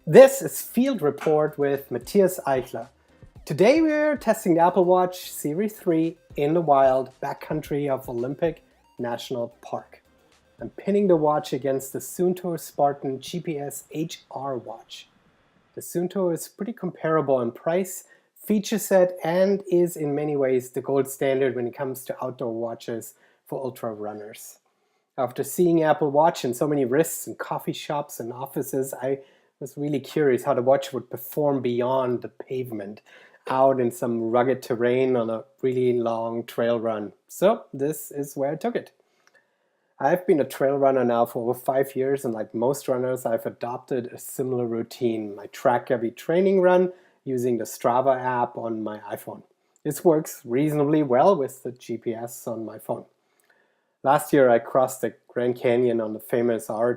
This is Field Report with Matthias Eichler. Today we're testing the Apple Watch Series 3 in the wild backcountry of Olympic National Park. I'm pinning the watch against the Suunto Spartan GPS HR watch. The Suunto is pretty comparable in price, feature set, and is in many ways the gold standard when it comes to outdoor watches for ultra runners. After seeing Apple Watch in so many wrists in coffee shops and offices, I was really curious how the watch would perform beyond the pavement, out in some rugged terrain on a really long trail run. So this is where I took it. I've been a trail runner now for over 5 years, and like most runners, I've adopted a similar routine. I track every training run using the Strava app on my iPhone. This works reasonably well with the GPS on my phone. Last year, I crossed the Grand Canyon on the famous R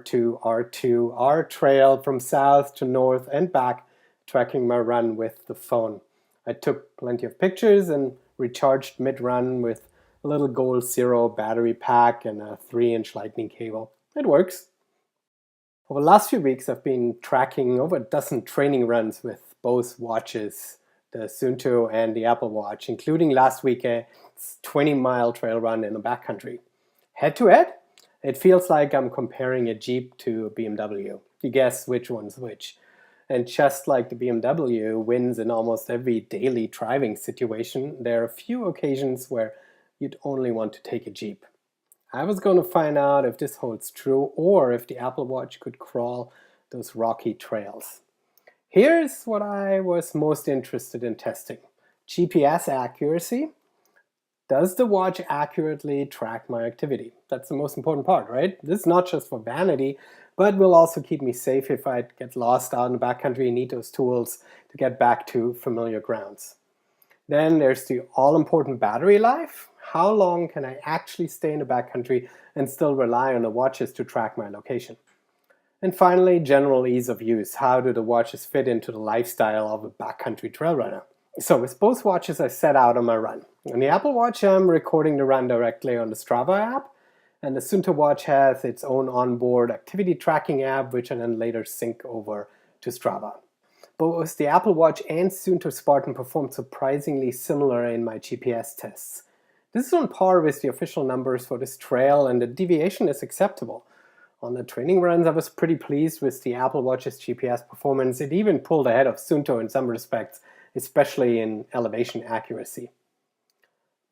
trail from south to north and back, tracking my run with the phone. I took plenty of pictures and recharged mid-run with a little Gold Zero battery pack and a 3-inch lightning cable. It works. Over the last few weeks, I've been tracking over a dozen training runs with both watches, the Suunto and the Apple Watch, including last week's 20-mile trail run in the backcountry. Head to head, it feels like I'm comparing a Jeep to a BMW. You guess which one's which. And just like the BMW wins in almost every daily driving situation, there are a few occasions where you'd only want to take a Jeep. I was going to find out if this holds true or if the Apple Watch could crawl those rocky trails. Here's what I was most interested in testing. GPS accuracy. Does the watch accurately track my activity? That's the most important part, right? This is not just for vanity, but will also keep me safe if I get lost out in the backcountry and need those tools to get back to familiar grounds. Then there's the all-important battery life. How long can I actually stay in the backcountry and still rely on the watches to track my location? And finally, general ease of use. How do the watches fit into the lifestyle of a backcountry trail runner? So with both watches, I set out on my run. On the Apple Watch, I'm recording the run directly on the Strava app, and the Suunto watch has its own onboard activity tracking app, which I then later sync over to Strava. Both the Apple Watch and Suunto Spartan performed surprisingly similar in my GPS tests. This is on par with the official numbers for this trail, and the deviation is acceptable. On the training runs, I was pretty pleased with the Apple Watch's GPS performance. It even pulled ahead of Suunto in some respects, especially in elevation accuracy.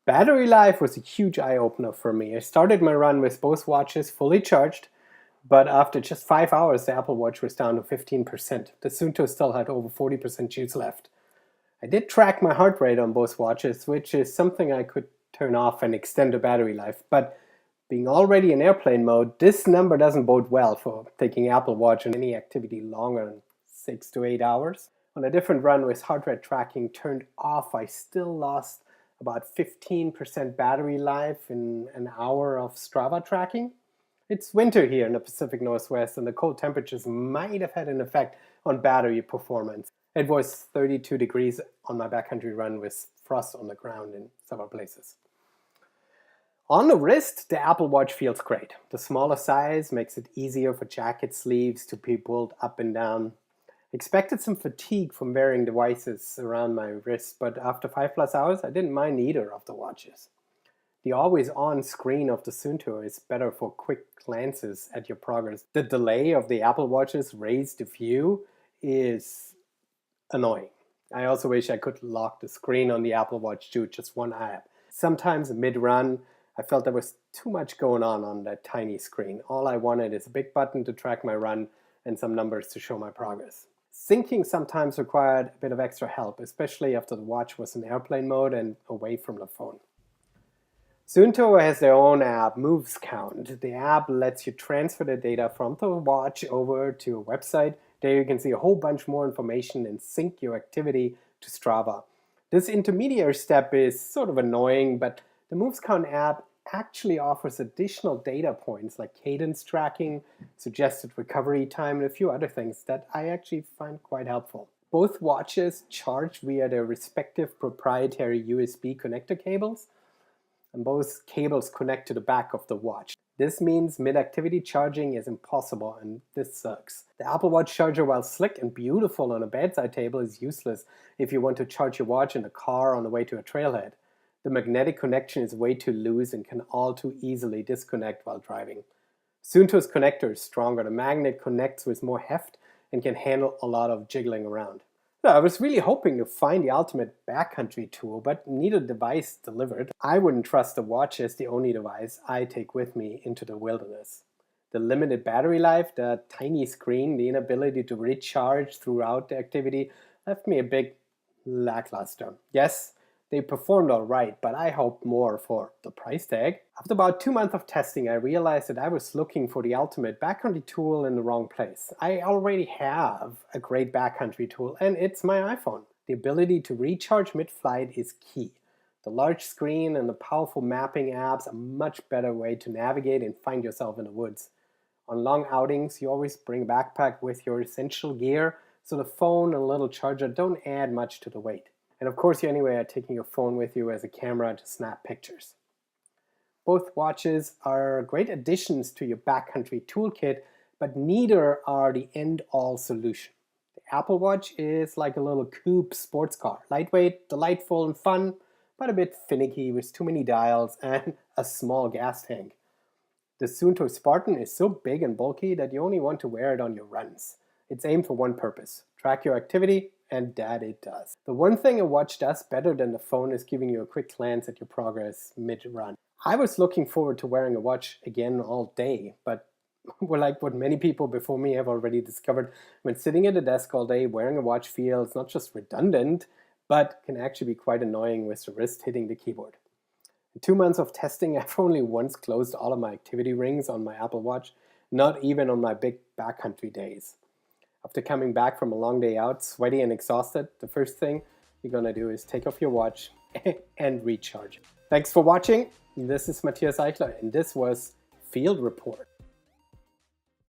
Battery life was a huge eye-opener for me. I started my run with both watches fully charged, but after just 5 hours, the Apple Watch was down to 15%. The Suunto still had over 40% juice left. I did track my heart rate on both watches, which is something I could turn off and extend the battery life, but being already in airplane mode, this number doesn't bode well for taking Apple Watch in any activity longer than 6 to 8 hours. On a different run with heart rate tracking turned off, I still lost about 15% battery life in an hour of Strava tracking. It's winter here in the Pacific Northwest, and the cold temperatures might have had an effect on battery performance. It was 32 degrees on my backcountry run with frost on the ground in several places. On the wrist, the Apple Watch feels great. The smaller size makes it easier for jacket sleeves to be pulled up and down. Expected some fatigue from wearing devices around my wrist, but after 5+ hours, I didn't mind either of the watches. The always-on screen of the Suunto is better for quick glances at your progress. The delay of the Apple Watch's raised view is annoying. I also wish I could lock the screen on the Apple Watch to just one app. Sometimes mid-run, I felt there was too much going on that tiny screen. All I wanted is a big button to track my run and some numbers to show my progress. Syncing sometimes required a bit of extra help, especially after the watch was in airplane mode and away from the phone. Suunto has their own app, Moves Count. The app lets you transfer the data from the watch over to a website. There you can see a whole bunch more information and sync your activity to Strava. This intermediary step is sort of annoying, but the Moves Count app actually offers additional data points like cadence tracking, suggested recovery time, and a few other things that I actually find quite helpful. Both watches charge via their respective proprietary USB connector cables, and both cables connect to the back of the watch. This means mid-activity charging is impossible, and this sucks. The Apple Watch charger, while slick and beautiful on a bedside table, is useless if you want to charge your watch in a car on the way to a trailhead. The magnetic connection is way too loose and can all too easily disconnect while driving. Suunto's connector is stronger. The magnet connects with more heft and can handle a lot of jiggling around. I was really hoping to find the ultimate backcountry tool, but neither device delivered. I wouldn't trust the watch as the only device I take with me into the wilderness. The limited battery life, the tiny screen, the inability to recharge throughout the activity left me a bit lackluster. Yes, they performed all right, but I hoped more for the price tag. After about 2 months of testing, I realized that I was looking for the ultimate backcountry tool in the wrong place. I already have a great backcountry tool, and it's my iPhone. The ability to recharge mid-flight is key. The large screen and the powerful mapping apps are a much better way to navigate and find yourself in the woods. On long outings, you always bring a backpack with your essential gear, so the phone and a little charger don't add much to the weight. And of course, you anyway are taking your phone with you as a camera to snap pictures. Both watches are great additions to your backcountry toolkit, but neither are the end-all solution. The Apple Watch is like a little coupe sports car. Lightweight, delightful, and fun, but a bit finicky with too many dials and a small gas tank. The Suunto Spartan is so big and bulky that you only want to wear it on your runs. It's aimed for one purpose: track your activity, and that it does. The one thing a watch does better than the phone is giving you a quick glance at your progress mid-run. I was looking forward to wearing a watch again all day, but like what many people before me have already discovered, when sitting at a desk all day, wearing a watch feels not just redundant, but can actually be quite annoying with the wrist hitting the keyboard. In 2 months of testing, I've only once closed all of my activity rings on my Apple Watch, not even on my big backcountry days. After coming back from a long day out, sweaty and exhausted, the first thing you're gonna do is take off your watch and recharge it. Thanks for watching. This is Matthias Eichler, and this was Field Report.